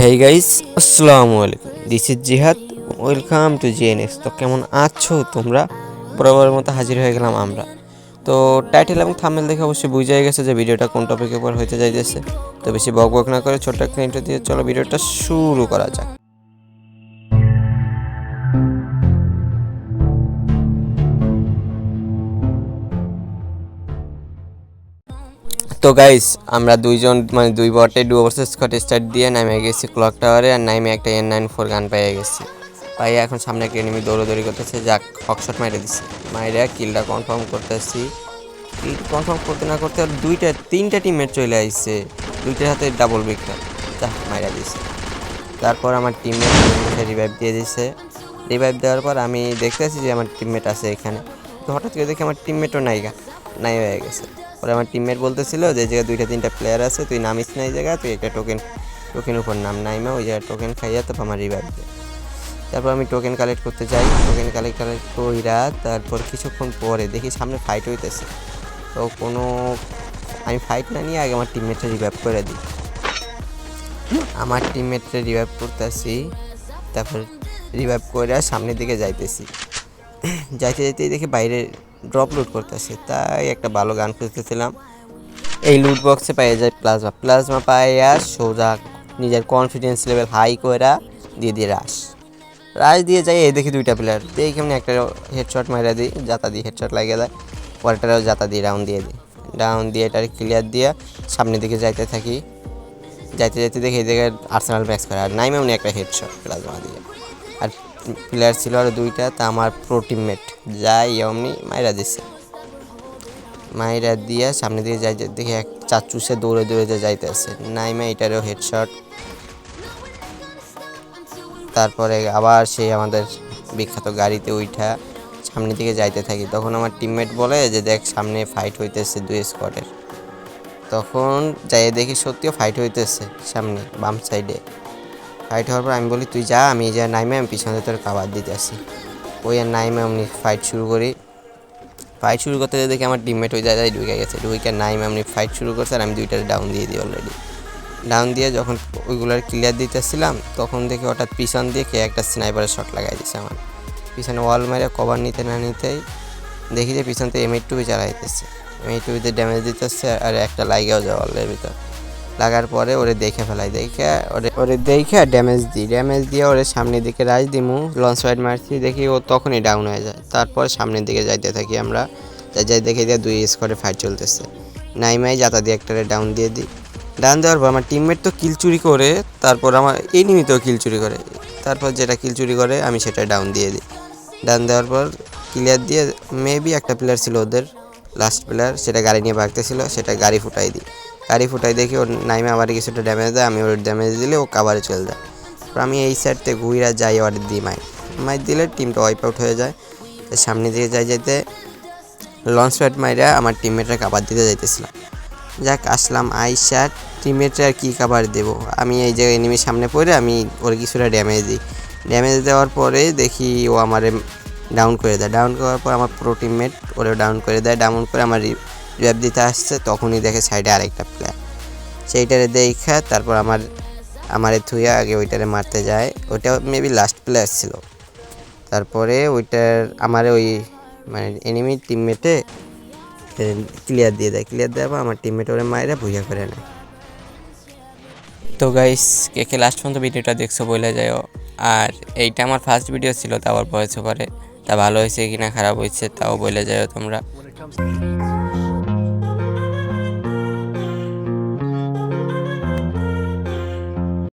হেই guys, আসসালামু আলাইকুম। This is Jihad. Welcome to GNX. তো কেমন আছো তোমরা? বরাবরের মতো হাজির হয়ে গেলাম আমরা। তো টাইটেল এবং থাম্বনেল দেখে অবশ্যই বুঝাই গেছে যে ভিডিওটা কোন টপিকের উপর হইতে যাইতেছে। তো বেশি বক বক না করে ছোট্ট একটা ইন্ট্রো দিয়ে চলো ভিডিওটা শুরু করা যাক। তো গাইস, আমরা দুইজন মানে দুই বটে ডুও ভার্সেস স্কট স্টার্ট দিয়ে নামে গেছি ক্লক টাওয়ারে, আর নামে একটা N94 গান পেয়ে গেছি। পাইয়া এখন সামনে একটা এনিমি দৌড়াদৌড়ি করতেছে, যাক হকশট মাইরে দিছি। মাইরা কিলটা কনফার্ম করতেছি। কিল কনফার্ম করতে না করতে আর তিনটা টিমমেট চলে আসছে, দুইটার হাতে ডাবল বিকটা, যা মাইরা দিছে। তারপর আমার টিমমেট রিভাইভ দিয়ে দিছে। রিভাইভ দেওয়ার পর আমি দেখতেছি যে আমার টিমমেট আছে এখানে। তো হঠাৎ করে দেখি আমার টিমমেটও নাই হয়ে গেছে। পরে আমার টিমমেট বলতেছিল যে এই জায়গায় দুইটা তিনটা প্লেয়ার আছে, তুই নামিস না এই জায়গায়, তুই একটা টোকেন উপর নাম নাইমা ওই জায়গায় টোকেন খাইয়া তো আমার রিভাইভ দেয়। তারপর আমি টোকেন কালেক্ট করতে যাই, টোকেন কালেক্ট কইরা তারপর কিছুক্ষণ পরে দেখি সামনে ফাইট হইতেছে। তো আমি ফাইট না নিয়ে আগে আমার টিমমেটটা রিভাইভ করে দিই। আমার টিমমেটটা রিভাইভ করতেছি, তারপর রিভাইভ করে সামনের দিকে যাইতেছি। যাইতেই দেখি বাইরে ড্রপ লুট করতেছে, তাই একটা ভালো গান খুঁজতেছিলাম। এই লুট বক্সে পাইয়া যায় প্লাজমা পাইয়া সোজা নিজের কনফিডেন্স লেভেল হাই করে দিয়ে রাশ দিয়ে যাই। এই দেখি দুইটা প্লেয়ার, দেখি কেমনি একটা হেডশট মারা দিই, জাতা দিয়ে হেডশট লাগিয়ে দেয়। পরেরটাও জাতা দিয়ে ডাউন দিয়ে এটার ক্লিয়ার দিয়ে সামনের দিকে যাইতে থাকি। যাইতে দেখি এই জায়গায় আর্সেনাল ম্যাক্স করে, আর নাইমে উনি একটা হেডশট প্লাজমা দিয়ে। আর প্লেয়ার ছিল আর দুইটা, তা আমার প্রো টিমমেট যাই অমনি মাইরা দিছে। মাইরা দিয়ে সামনে দিকে যাই, দেখি এক চাচুসে দৌড়ে যাইতে আছে, নাইমে এটারও হেডশট। তারপরে আবার সেই আমাদের বিখ্যাত গাড়িতে উঠা সামনের দিকে যাইতে থাকি। তখন আমার টিমমেট বলে যে দেখ সামনে ফাইট হইতেছে দুই স্কোয়াডের। তখন যাই দেখি সত্যিও ফাইট হইতেছে সামনে বাম সাইডে। ফাইট হওয়ার পর আমি বলি তুই যা, আমি যা নাইমে আমি পিছনে তোর কাবার দিতে আসি। ওই আর নাইমে আমি ফাইট শুরু করি। ফাইট শুরু করতে দেখি আমার টিমমেট ওই জায়গায় ঢুকে গেছে, ঢুকে নাইমে আমি ফাইট শুরু করছে, আর আমি দুইটার ডাউন দিয়ে দিই অলরেডি। ডাউন দিয়ে যখন ওইগুলোর ক্লিয়ার দিতেছিলাম তখন দেখি হঠাৎ পিছন দিয়ে কে একটা স্নাইপারের শট লাগাই দিচ্ছে আমার পিছনে। ওয়াল মেরে কভার নিতে না নিতেই দেখি যে পিছন থেকে M82 চালাইতেছে, M82 ড্যামেজ দিতেছে, আর একটা লাইগেও যায় ওয়ালের ভিতর। লাগার পরে ওরে দেখে ফেলাই, দেখে ড্যামেজ দিয়ে ওরে সামনের দিকে রাজ দিমু, লঞ্চ প্যাড মারছি, দেখি ও তখনই ডাউন হয়ে যায়। তারপর সামনের দিকে যাইতে থাকি আমরা, যাই দেখি দিয়ে দুই স্কোয়াডে ফাইট চলতেছে। নাইমাই জাতা দিয়ে একটা ডাউন দিয়ে দিই। ডাউন দেওয়ার পর আমার টিমমেট তো কিল চুরি করে, তারপর আমার এনিমিতেও কিল চুরি করে, তারপর যেটা কিল চুরি করে আমি সেটা ডাউন দিয়ে দিই। ডাউন দেওয়ার পর ক্লিয়ার দিয়ে মেবি একটা প্লেয়ার ছিল ওদের লাস্ট প্লেয়ার, সেটা গাড়ি নিয়ে ভাগতেছিল, সেটা গাড়ি ফুটাই দেখি ওর নাইমে আবার কিছুটা ড্যামেজ দেয়, আমি ওর ড্যামেজ দিলে ও কাভারে চলে যায়। তারপর আমি এই সাইড থেকে ঘুরে যাই, ওর দিই মাইর দিলে টিমটা ওয়াইপ আউট হয়ে যায়। সামনে দিকে যাইতে লঞ্চ প্যাড মাইরা আমার টিমমেটরা কাভার দিতে যাইতেছিলাম। যাক আসলাম আইসা টিমমেটরা আর কী কাভার দেবো, আমি এই জায়গায় এনিমির সামনে পড়ে আমি ওর কিছুটা ড্যামেজ দিই। ড্যামেজ দেওয়ার পরে দেখি ও আমারে ডাউন করে দেয়। ডাউন করার পর আমার প্রো টিমমেট ওরে ডাউন করে দেয়। ডাউন করে আমার রিভাইভ দিতে আসছে, তখনই দেখে সাইডে আরেকটা প্লেয়ার, সেইটারে দেখা তারপর আমারে থুইয়া আগে ওইটারে মারতে যায়। ওইটা মেবি লাস্ট প্লেয়ার ছিল। তারপরে আমারে ওই মানে এনিমি টিমমেটে ক্লিয়ার দিয়ে দেয়, ক্লিয়ার দেওয়ার পর আমার টিমমেট ওরে মাইরা ভুইয়া করে নেয়। তো গাইস, কে লাস্ট পর্যন্ত ভিডিওটা দেখছো বলে যাও। আর এইটা আমার ফার্স্ট ভিডিও ছিল, তা আবার ভয়েস ওভারে, তা ভালো হয়েছে কিনা খারাপ হয়েছে তাও বলে যাও তোমরা।